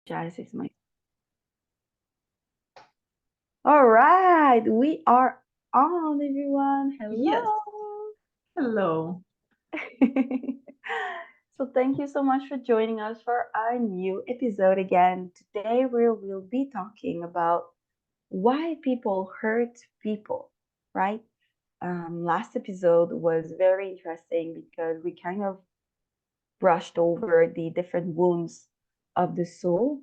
Apologizes my. All right, we are on, everyone. Yes. Hello. Hello. So thank you so much for joining us for our new episode again. Today we will be talking about why people hurt people, right? Last episode was very interesting because we kind of brushed over the different wounds of the soul,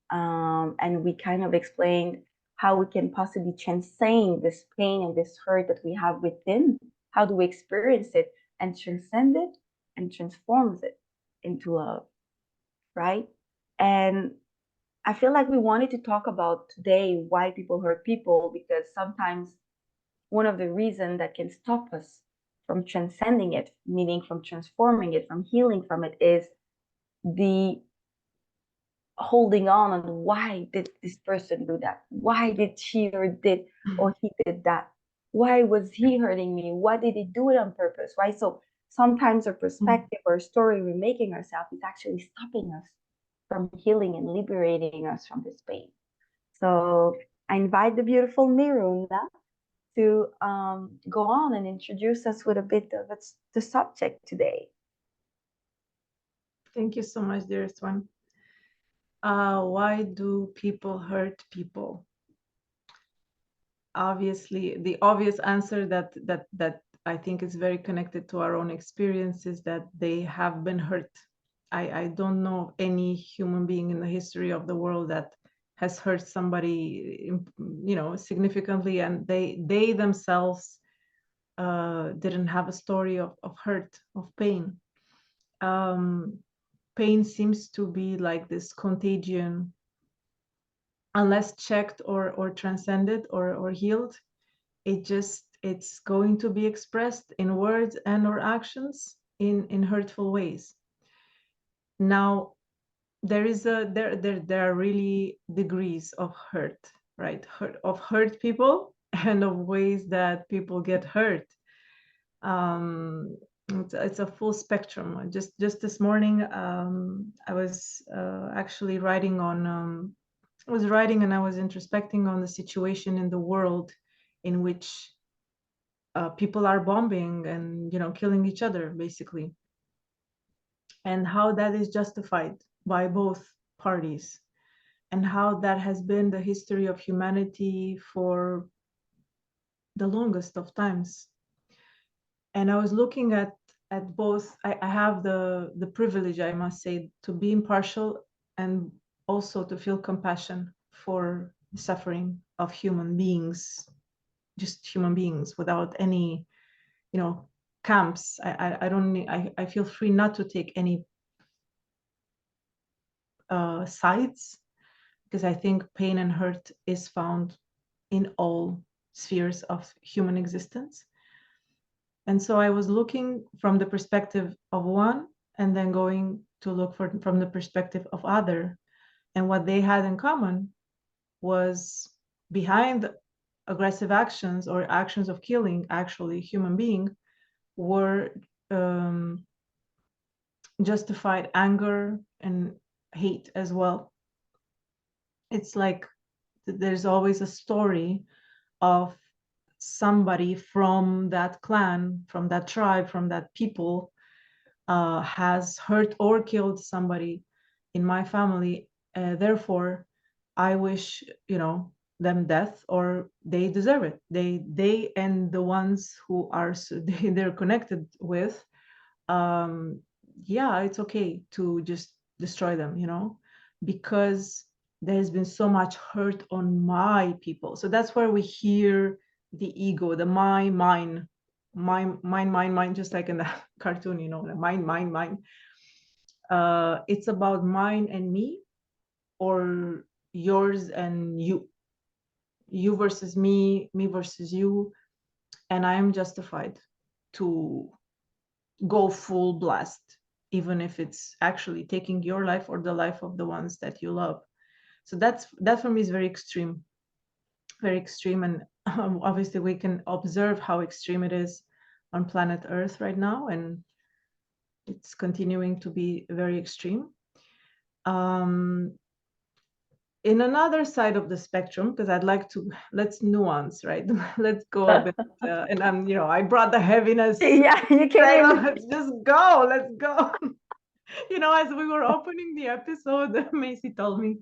and we kind of explained how we can possibly transcend this pain and this hurt that we have within. How do we experience it and transcend it and transforms it into love, right? And I feel like we wanted to talk about today why people hurt people, because sometimes one of the reasons that can stop us from transcending it, meaning from transforming it, from healing from it, is the holding on why did this person do that, why did she or he did that, why was he hurting me, why did he do it on purpose, right? So sometimes our perspective or story we're making ourselves is actually stopping us from healing and liberating us from this pain. So I invite the beautiful Miruna to go on and introduce us with a bit of the subject today. Thank you so much, dearest one. Why do people hurt people? Obviously, the obvious answer that I think is very connected to our own experience is that they have been hurt. I don't know any human being in the history of the world that has hurt somebody, significantly, and they themselves didn't have a story of hurt, of pain. Um, Pain seems to be like this contagion, unless checked or transcended or healed. It's going to be expressed in words and or actions in hurtful ways. Now, there are really degrees of hurt, right? Hurt people and of ways that people get hurt. um, it's a full spectrum. Just this morning, I was actually writing on. I was writing and I was introspecting on the situation in the world in which people are bombing and killing each other basically, and how that is justified by both parties, and how that has been the history of humanity for the longest of times. And I was looking at both. I have the privilege, I must say, to be impartial and also to feel compassion for the suffering of human beings, just human beings, without any, camps. I don't need, I feel free not to take any sides, because I think pain and hurt is found in all spheres of human existence. And so I was looking from the perspective of one, and then going to look from the perspective of other. And what they had in common was, behind aggressive actions or actions of killing, actually human being, were justified anger and hate as well. It's like there's always a story of somebody from that clan, from that tribe, from that people, has hurt or killed somebody in my family. Therefore, I wish, them death, or they deserve it. They and the ones who are they're connected with. Um, yeah, it's okay to just destroy them, because there's been so much hurt on my people. So that's where we hear the ego, the mine, just like in the cartoon, the mine. It's about mine and me, or yours and you versus me versus you. And I am justified to go full blast, even if it's actually taking your life or the life of the ones that you love. So that for me is very extreme, very extreme. And obviously we can observe how extreme it is on planet Earth right now, and it's continuing to be very extreme. um, in another side of the spectrum, because I'd like to, let's nuance, right? Let's go a bit, and I'm, I brought the heviness. Yeah, you can't Right, even. let's just go, let's go. As we were opening the episode, Macy told me,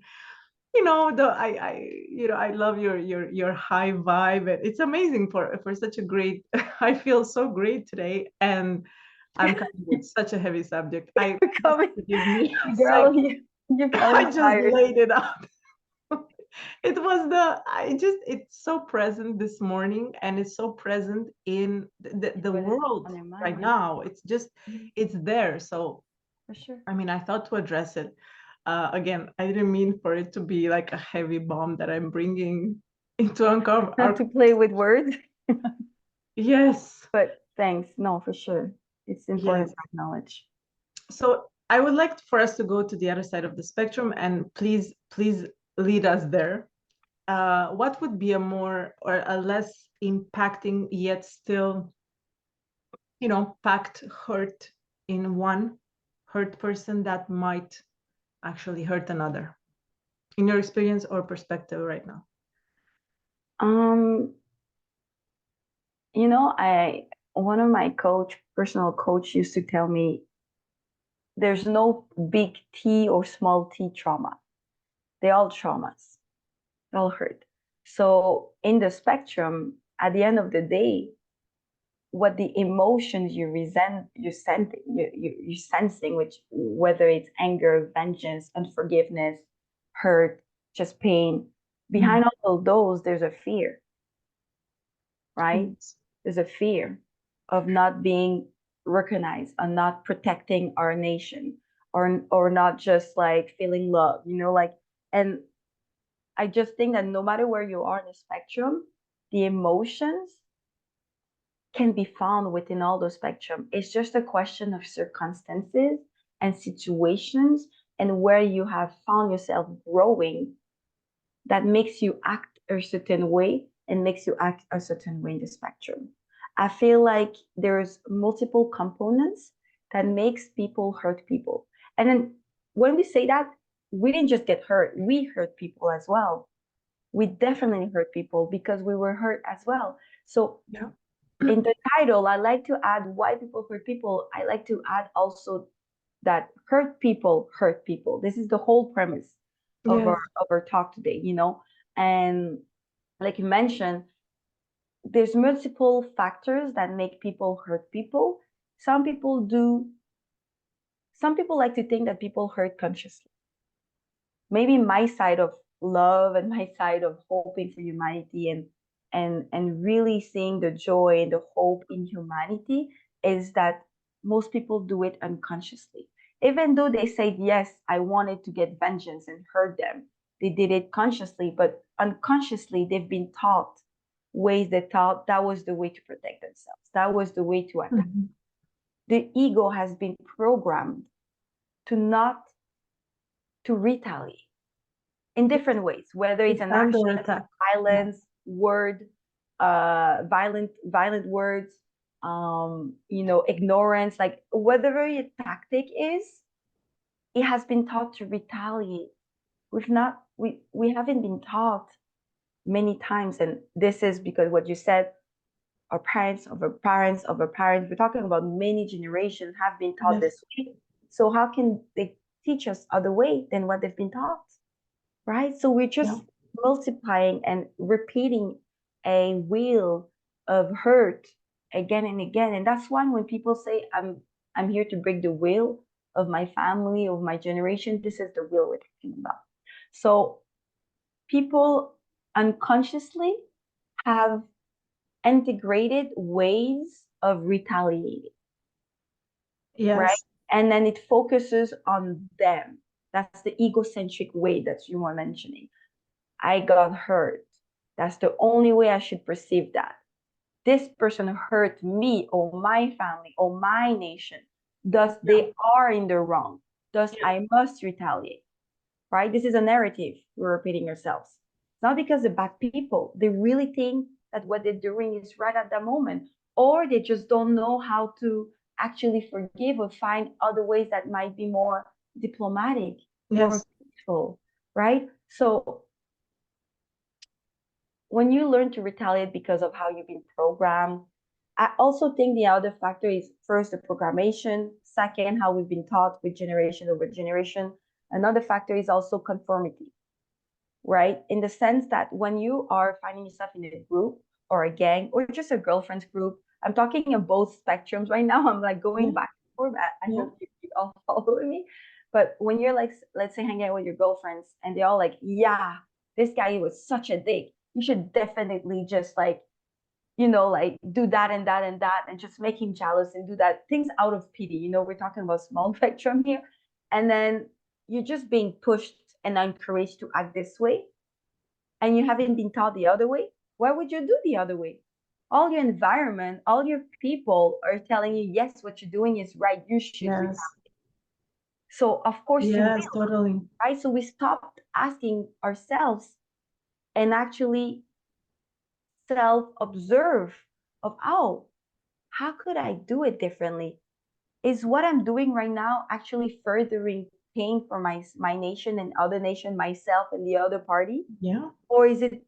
I love your high vibe, and it's amazing for such a great. I feel so great today, and I'm coming with such a heavy subject. Coming, Forgive me. girl, you're I coming just tired. laid it out. It was it's so present this morning, and it's so present in the What is world on your right mind? now. It's just, Mhm. it's there. So, For sure. I mean, I thought to address it. Again, I didn't mean for it to be like a heavy bomb that I'm bringing into Not to play with words, yes, but thanks. No, for sure. It's important yes. to acknowledge. So I would like for us to go to the other side of the spectrum, and please lead us there. What would be a more or a less impacting yet still, packed hurt in one hurt person that might actually hurt another, in your experience or perspective right now? Um, I one of my personal coach used to tell me there's no big T or small T trauma. They're all traumas. They all hurt. So in the spectrum, at the end of the day, what the emotions you're sensing, which whether it's anger, vengeance, unforgiveness, hurt, just pain, behind all of those, there's a fear, right? Yes. There's a fear of not being recognized, of not protecting our nation, or not just like feeling love, and I just think that no matter where you are in the spectrum, the emotions can be found within all the spectrum. It's just a question of circumstances and situations and where you have found yourself growing that makes you act a certain way and makes you act a certain way in the spectrum. I feel like there's multiple components that makes people hurt people. And then when we say that, we didn't just get hurt, we hurt people as well. We definitely hurt people because we were hurt as well. So Yeah. in the title, I like to add why people hurt people. I like to add also that hurt people hurt people. This is the whole premise of our Yes. of our talk today, And like you mentioned, there's multiple factors that make people hurt people. Some people do, some people like to think that people hurt consciously. Maybe my side of love and my side of hoping for humanity and really seeing the joy and the hope in humanity is that most people do it unconsciously. Even though they said, yes, I wanted to get vengeance and hurt them, they did it consciously, but unconsciously they've been taught ways that thought that was the way to protect themselves. That was the way to attack. Mhm. The ego has been programmed to not to retaliate in different ways, whether it's It's an under action, attack. Yeah. violence, word, violent words, ignorance, like whatever your tactic is, it has been taught to retaliate. We haven't been taught many times, and this is because what you said, our parents of our parents of our parents, we're talking about many generations have been taught Yes. this way. So how can they teach us other way than what they've been taught? Right? So we're Yeah. just multiplying and repeating a wheel of hurt again and again. And that's why when people say I'm here to break the wheel of my family, of my generation, this is the wheel we're talking about. So people unconsciously have integrated ways of retaliating, right? Yes. And then it focuses on them. That's the egocentric way that you were mentioning. I got hurt. That's the only way I should perceive that. This person hurt me or my family or my nation. Thus, Yeah. they are in the wrong. Thus, Yeah. I must retaliate, right? This is a narrative we're repeating ourselves. It's not because they're bad people. They really think that what they're doing is right at that moment, or they just don't know how to actually forgive or find other ways that might be more diplomatic, more Yes. peaceful, right? So when you learn to retaliate because of how you've been programmed, I also think the other factor is first the programmation, second, how we've been taught with generation over generation. Another factor is also conformity, right? In the sense that when you are finding yourself in a group or a gang or just a girlfriend's group, I'm talking of both spectrums right now. I'm like going Yeah, back and forth. I yeah, hope you all follow me. But when you're like, let's say, hanging out with your girlfriends and they're all like, yeah, this guy was such a dick. You should definitely just like, like do that and that and that and just make him jealous and do that. Things out of pity. We're talking about small spectrum here. And then you're just being pushed and encouraged to act this way and you haven't been taught the other way, why would you do the other way? All your environment, all your people are telling you, yes, what you're doing is right. You should retire. yes, So of course you yes, will, totally. right? So we stopped asking ourselves and actually self-observe of, oh, how could I do it differently? Is what I'm doing right now actually furthering pain for my nation and other nation, myself and the other party? Yeah, Or is it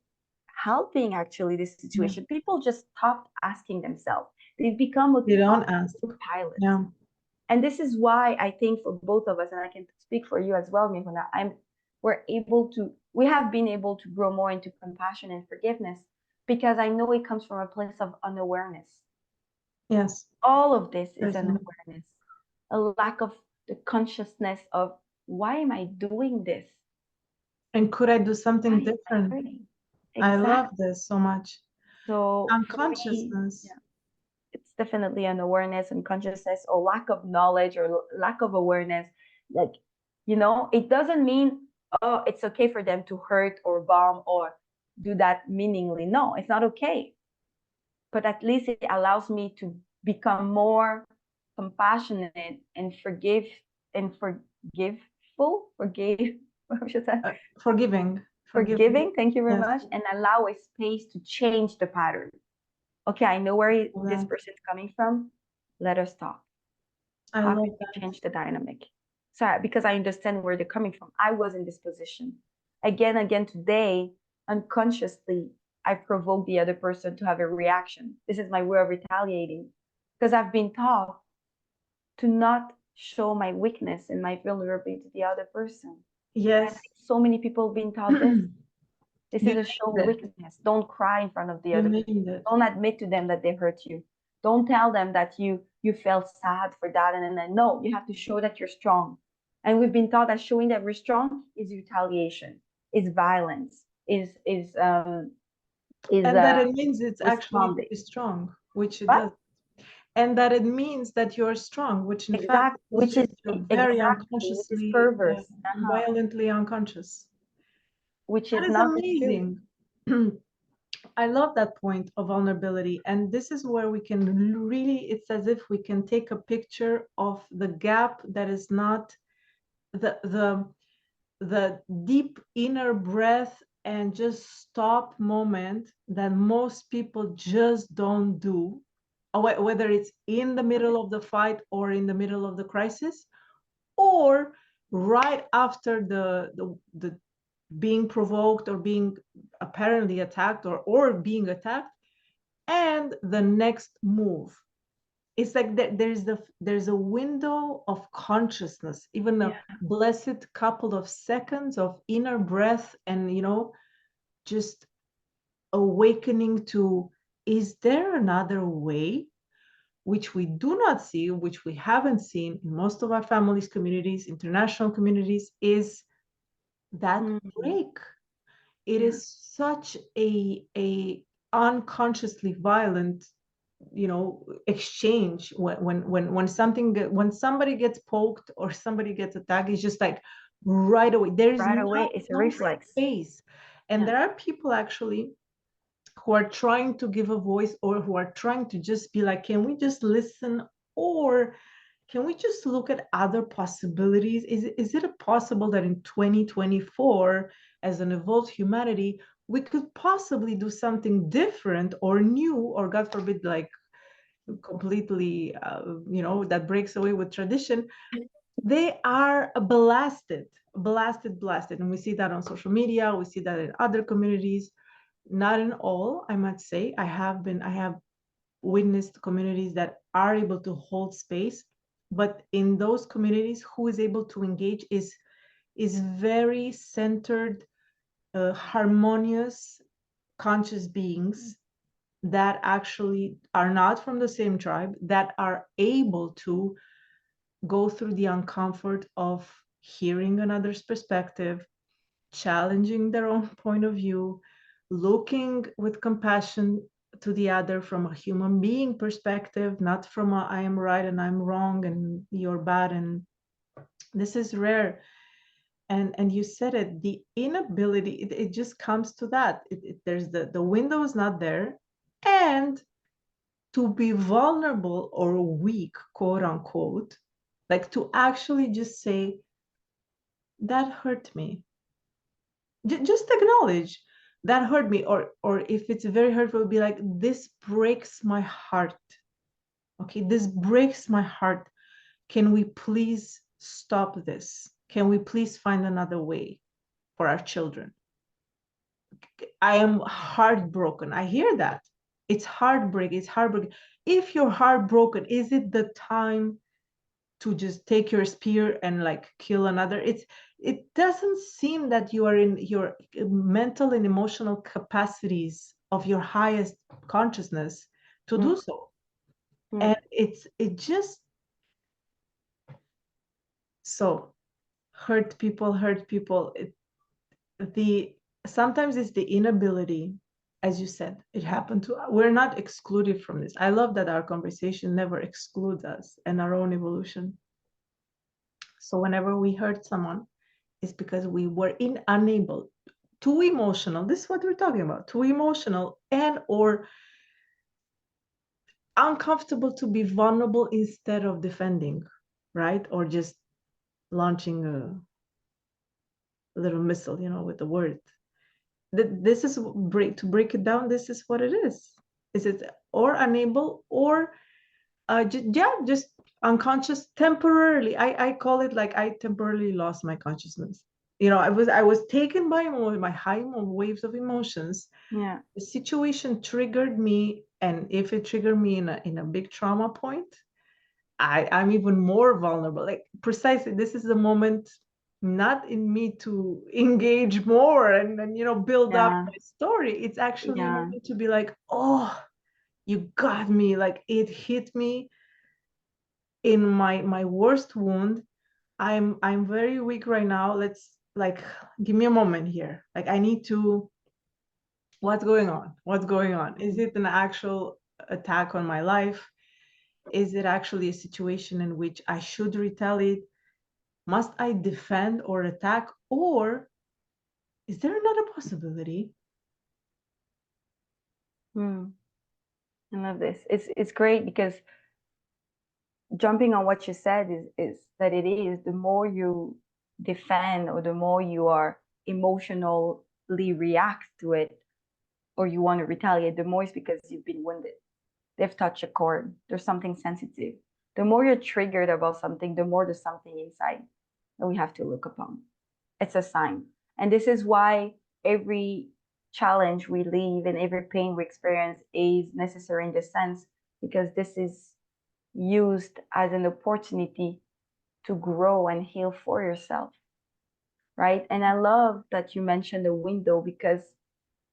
helping actually this yeah. situation? People just stopped asking themselves. They've become They don't ask. autopilot. Yeah, And this is why I think for both of us, and I can speak for you as well, Miruna, we have been able to grow more into compassion and forgiveness because I know it comes from a place of unawareness. yes, All of this is an certainly. awareness, a lack of the consciousness of why am I doing this? And could I do Why something am I different? hurting? I love Exactly. this so much. So for me, Unconsciousness. yeah, it's definitely an awareness and consciousness or lack of knowledge or lack of awareness. Like, it doesn't mean, oh, it's okay for them to hurt or bomb or do that meaningly. No, it's not okay. But at least it allows me to become more compassionate and forgiveful, what should I say? Forgiving, forgiving. Forgiving, thank you very Yes, much, and allow a space to change the pattern. Okay, I know where love this that. person's coming from. Let us talk. I How love can we that. change the dynamic? So, because I understand where they're coming from. I was in this position. Again today, unconsciously, I provoke the other person to have a reaction. This is my way of retaliating because I've been taught to not show my weakness and my vulnerability to the other person. And I Yes, think so many people have been taught this. you This is named a show of it. weakness. Don't cry in front of the You other person. named it. Don't admit to them that they hurt you. Don't tell them that you felt sad for that and then no, you have to show that you're strong. And we've been taught that showing that we're strong is retaliation, is violence, is And that it means it's actually to responding. be strong, which it But does. And that it means that you're strong, which in fact exactly, is which is just you're very exactly which is unconsciously, perverse, violently unconscious. which That is is not the truth. amazing. I love that point of vulnerability. And this is where we can really, it's as if we can take a picture of the gap that is not the deep inner breath and just stop moment that most people just don't do, whether it's in the middle of the fight or in the middle of the crisis or right after the being provoked or being apparently attacked or being attacked and the next move. It's like there's a window of consciousness, even a Yeah. blessed couple of seconds of inner breath and just awakening to, is there another way, which we do not see, which we haven't seen in most of our families, communities, international communities, is that Mm, break. It yeah. is such a unconsciously violent exchange when when somebody gets poked or somebody gets attacked. It's just like right away there's Right away, it's a no reflex. space. And Yeah. there are people actually who are trying to give a voice or who are trying to just be like, can we just listen, or can we just look at other possibilities? Is it possible that in 2024, as an evolved humanity, we could possibly do something different or new, or God forbid, like completely, that breaks away with tradition? They are blasted. blasted. And we see that on social media, we see that in other communities, not in all, I might say. I have witnessed communities that are able to hold space, but in those communities, who is able to engage is very centered, harmonious, conscious beings that actually are not from the same tribe, that are able to go through the uncomfort of hearing another's perspective, challenging their own point of view, looking with compassion to the other from a human being perspective, not from a I am right and I'm wrong and you're bad. And this is rare. And you said it, the inability, it just comes to that. There's the window is not there. And to be vulnerable or weak, quote unquote, like to actually just say, that hurt me. Just acknowledge that hurt me. Or if it's very hurtful, be like, this breaks my heart. Okay, this breaks my heart. Can we please stop this? Can we please find another way for our children? I am heartbroken. I hear that. It's heartbreak. It's heartbreak. If you're heartbroken, is it the time to just take your spear and like kill another? It doesn't seem that you are in your mental and emotional capacities of your highest consciousness to do so. And it just so hurt people. Sometimes it's the inability, as you said, it happened to, we're not excluded from this. I love that our conversation never excludes us and our own evolution. So whenever we hurt someone, it's because we were unable, too emotional. This is what we're talking about, too emotional and or uncomfortable to be vulnerable instead of defending, right? Or just launching a little missile, with the word. This is to break it down. This is what it is. Is it or unable or just unconscious temporarily? I call it like I temporarily lost my consciousness. I was taken by my high waves of emotions. Yeah. The situation triggered me, and if it triggered me in a big trauma point, I'm even more vulnerable. Like precisely, this is the moment not in me to engage more and build up my story. It's actually a moment to be like, oh, you got me. Like it hit me in my worst wound. I'm very weak right now. Let's like give me a moment here. Like I need to, what's going on? Is it an actual attack on my life? Is it actually a situation in which I should retaliate? Must I defend or attack? Or is there another possibility? I love this. It's great because jumping on what you said is that it is the more you defend or the more you are emotionally react to it or you want to retaliate, the more it's because you've been wounded. They've touched a chord. There's something sensitive. The more you're triggered about something, the more there's something inside that we have to look upon. It's a sign. And this is why every challenge we live and every pain we experience is necessary in this sense, because this is used as an opportunity to grow and heal for yourself. Right. And I love that you mentioned the window, because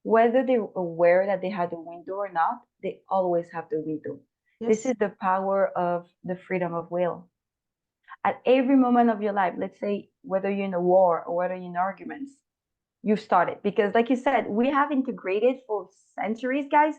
whether they're aware that they had the window or not, they always have the window. Yes. This is the power of the freedom of will. At every moment of your life, let's say whether you're in a war or whether you're in arguments, you've started. Because like you said, we have integrated for centuries, guys.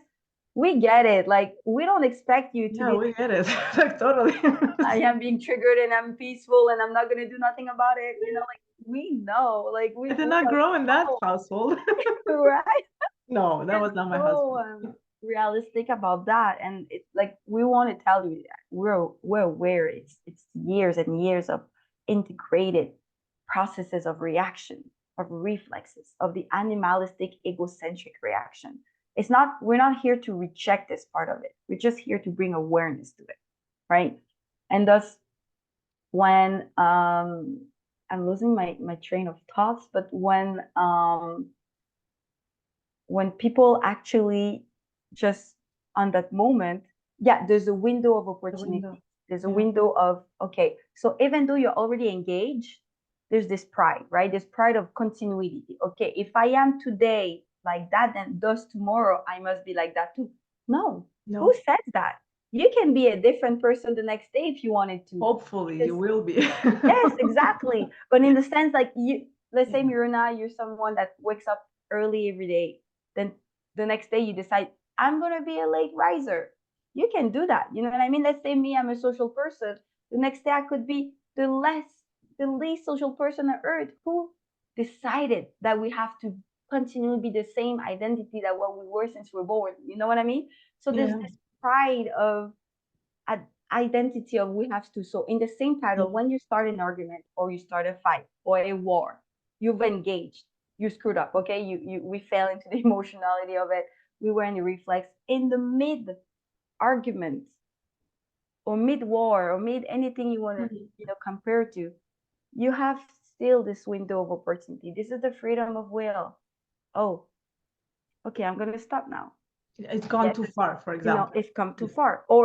We get it. Like we don't expect you to be. We get it. Like totally. I am being triggered and I'm peaceful and I'm not gonna do nothing about it. Like we know. Like I did not grow in that household. Right? No, that was not my husband. Realistic about that, and it's like we want to tell you that we're aware. It's years and years of integrated processes of reaction, of reflexes, of the animalistic egocentric reaction. It's not, we're not here to reject this part of it. We're just here to bring awareness to it, right? And thus, when I I'm losing my train of thoughts, but when people actually just on that moment, yeah, there's a window of The window. opportunity. There's a Yeah. window of, okay, so even though you're already engaged, there's this pride, right? There's pride of continuity. Okay, if I am today like that, then thus tomorrow I must be like that too. No, who No. says that? You can be a different person the next day if you wanted to. Hopefully you Because will be. yes, exactly. But in the sense, like you, let's say Yeah. Miruna, you're someone that wakes up early every day. Then the next day you decide, I'm gonna be a late riser. You can do that. You know what I mean? Let's say me, I'm a social person. The next day I could be the least social person on earth. Who decided that we have to continually be the same identity that what we were since we're born? You know what I mean? So there's Yeah. this pride of identity of we have to. So in the same title, Yeah. when you start an argument or you start a fight or a war, you've engaged, you screwed up, okay? You we fell into the emotionality of it. We were in the reflex in the mid argument or mid war or mid anything you want to Mhm. compare to. You have still this window of opportunity. This is the freedom of will. Oh, okay, I'm gonna stop now. It's gone Yes, too far, for example. it's come too Yeah. far. Or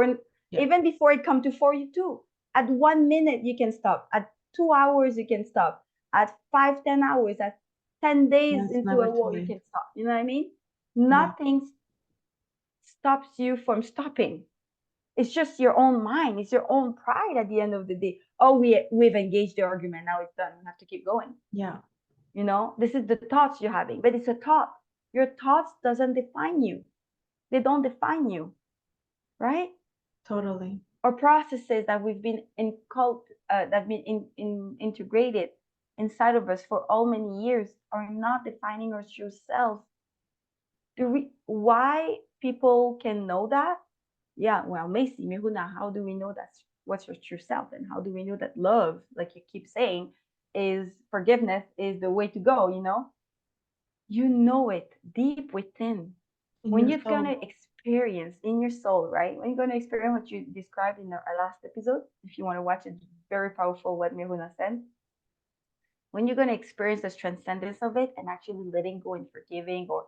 Yeah. even before it come too far, you too. At 1 minute, you can stop. At 2 hours, you can stop. At 5, 10 hours, at 10 days Yes, into never a too war, you late. can stop. You know what I mean? Yeah. Nothing stops you from stopping. It's just your own mind. It's your own pride at the end of the day. Oh, we've engaged the argument. Now it's done. We have to keep going. Yeah. This is the thoughts you're having, but it's a thought. Your thoughts doesn't define you. They don't define you, right? Totally. Or processes that we've been that been integrated inside of us for all many years are not defining our true self. Why people can know that? Yeah, well, Macy, Miruna, how do we know that's what's your true self, and how do we know that love, like you keep saying, is forgiveness is the way to go? You know it deep within. In When your you're gonna soul. experience in your soul, right? When you're gonna experience what you described in our last episode, if you want to watch it, very powerful what Miruna said. When you're gonna experience this transcendence of it and actually letting go and forgiving or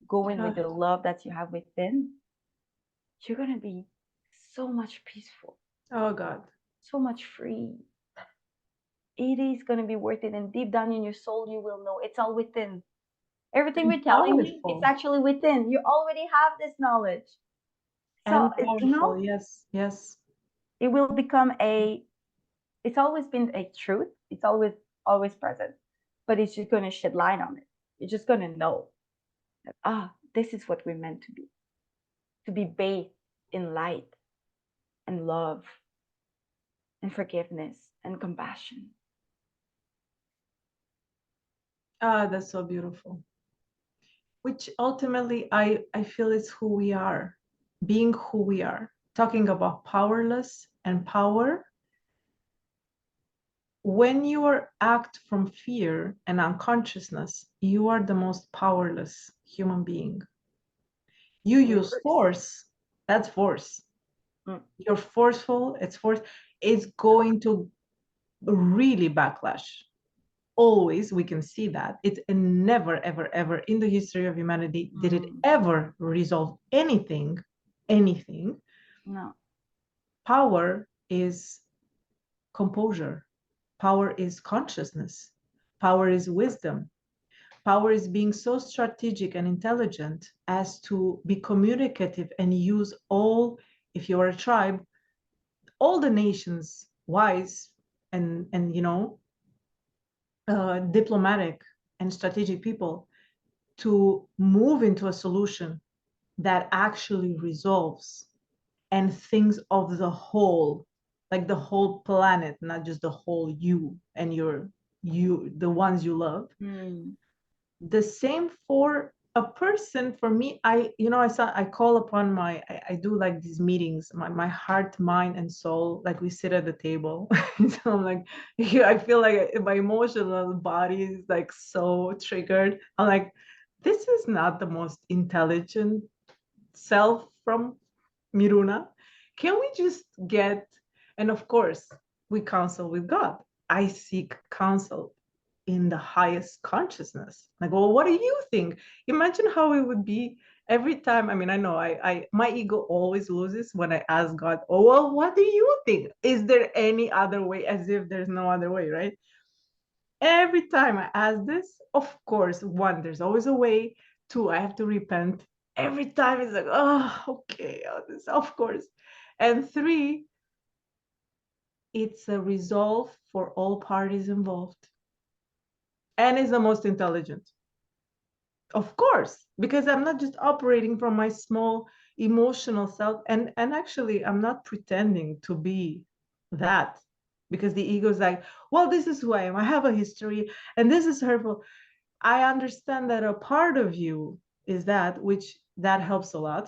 going with Yeah. the love that you have within, you're gonna be so much peaceful, Oh God. so much free. It is gonna be worth it, and deep down in your soul, you will know it's all within. Everything And we're telling you, it's powerful. actually within. You already have this knowledge. So, And powerful. Yes. Yes. it will become it's always been a truth. It's always present, but it's just going to shed light on it. You're just going to know that, this is what we're meant to be bathed in light and love and forgiveness and compassion. Ah, that's so beautiful. Which ultimately I feel is who we are, being who we are. Talking about powerless and power. When you are act from fear and unconsciousness, you are the most powerless human being. You use Reverse. force, that's force. Mm. You're forceful, it's force. It's going to really backlash. Always, we can see that. It never, ever, ever in the history of humanity did it Mm. ever resolve anything, anything. No. Power is composure. Power is consciousness. Power is wisdom. Power is being so strategic and intelligent as to be communicative and use all, if you are a tribe, all the nations wise and diplomatic and strategic people to move into a solution that actually resolves and thinks of the whole, like the whole planet, not just the whole you and the ones you love. Mm. The same for a person. For me, I call upon I do like these meetings, my heart, mind, and soul, like we sit at the table. So I'm like, yeah, I feel like my emotional body is like so triggered. I'm like, this is not the most intelligent self from Miruna. Can we just get, and of course, we counsel with God. I seek counsel in the highest consciousness. Like, well, what do you think? Imagine how it would be every time. I mean, I know I my ego always loses when I ask God, oh, well, what do you think? Is there any other way? As if there's no other way, right? Every time I ask this, of course, one, there's always a way. Two, I have to repent. Every time it's like, oh, okay, oh, this, of course. And three, it's a resolve for all parties involved. And is the most intelligent. Of course, because I'm not just operating from my small emotional self. And actually, I'm not pretending to be that, because the ego is like, well, this is who I am. I have a history, and this is hurtful. I understand that a part of you is that, which that helps a lot.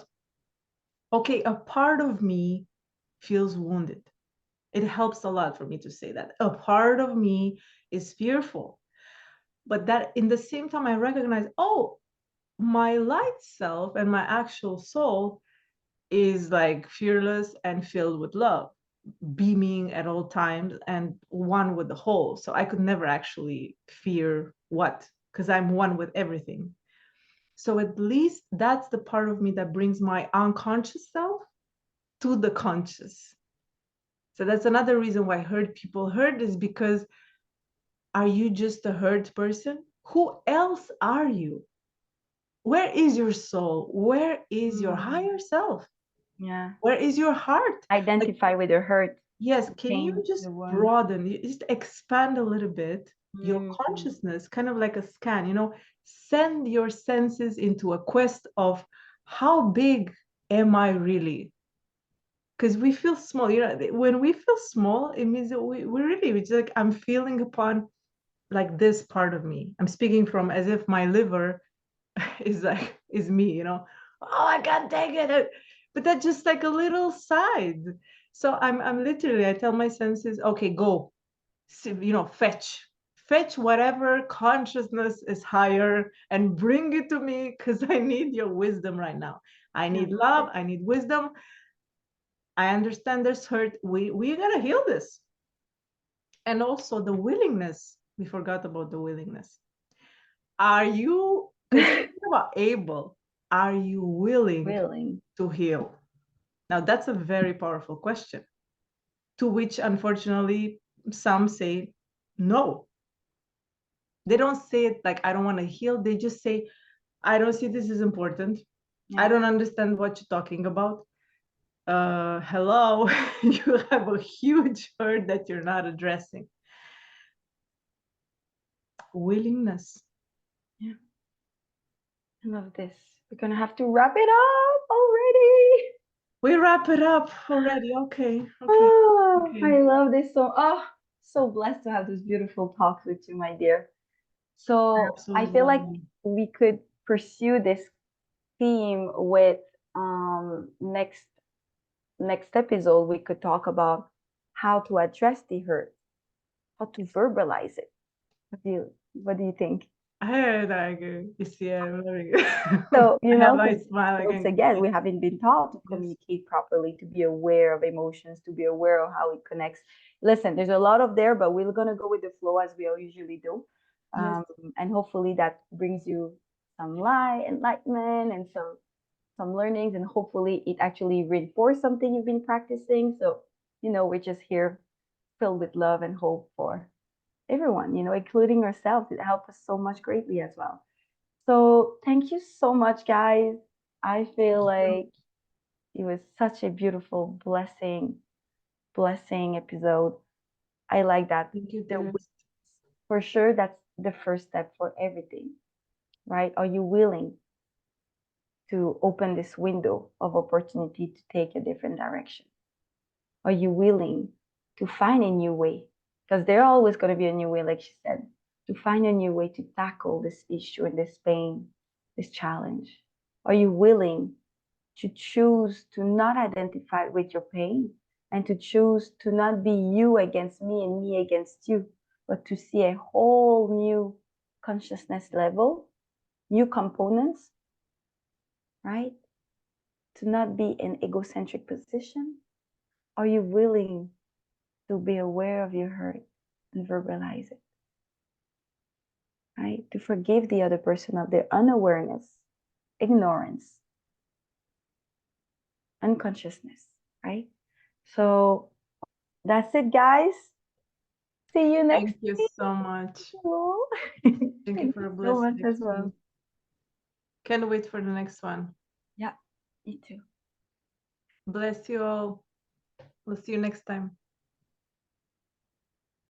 Okay, a part of me feels wounded. It helps a lot for me to say that. A part of me is fearful. But that in the same time, I recognize, oh, my light self and my actual soul is like fearless and filled with love, beaming at all times and one with the whole. So I could never actually fear what, because I'm one with everything. So at least that's the part of me that brings my unconscious self to the conscious. So that's another reason why hurt people hurt, is because are you just a hurt person? Who else are you? Where is your soul? Where is your higher self? Yeah. Where is your heart? Like, Identify with the hurt, yes, the can you pain, just the wound. broaden, just expand a little bit your Mm. consciousness, kind of like a scan, send your senses into a quest of how big am I really? Because we feel small, when we feel small, it means that we really, it's like I'm feeling upon like this part of me. I'm speaking from as if my liver is me, oh my god, dang it. But that's just like a little side. So I'm literally, I tell my senses, okay, go, fetch whatever consciousness is higher and bring it to me, because I need your wisdom right now. I Yeah. need love, I need wisdom. I understand there's hurt. We gotta heal this. And also the willingness, we forgot about the willingness. Are you, because talking about able, are you willing Willing. to heal? Now, that's a very powerful question, to which, unfortunately, some say no. They don't say it like, I don't want to heal. They just say, I don't see this is important. I Yeah. don't understand what you're talking about. Hello, you have a huge hurt that you're not addressing. Willingness. Yeah. I love this. We're gonna have to wrap it up already. We wrap it up already. Okay, okay, Oh, okay. I love this so blessed to have this beautiful talk with you, my dear. I So I absolutely feel like love we could pursue this theme with next episode. We could talk about how to address the hurt, how to verbalize it. What do you think? I agree. You see, I'm very good. So, I have my because smile once again. again, we haven't been taught to Yes, communicate properly, to be aware of emotions, to be aware of how it connects. Listen, there's a lot of there, but we're gonna go with the flow as we all usually do. yes, Um, and hopefully that brings you some light, enlightenment, and some learnings, and hopefully it actually reinforces something you've been practicing. So, we're just here filled with love and hope for everyone, including ourselves. It helped us so much greatly as well. So thank you so much, guys. I feel thank you. like it was such a beautiful blessing episode. I like that. Thank you, The, dearest. for sure, that's the first step for everything, right? Are you willing to open this window of opportunity to take a different direction? Are you willing to find a new way? Because there's always going to be a new way, like she said, to find a new way to tackle this issue and this pain, this challenge. Are you willing to choose to not identify with your pain and to choose to not be you against me and me against you, but to see a whole new consciousness level, new components, right? To not be in egocentric position? Are you willing to be aware of your hurt and verbalize it, right? To forgive the other person of their unawareness, ignorance, unconsciousness, right? So that's it, guys. See you next Thank you week. so much. Thank you Thank for you a so blessed much as well. episode. Can't wait for the next one. Yeah, me too. Bless you all. We'll see you next time.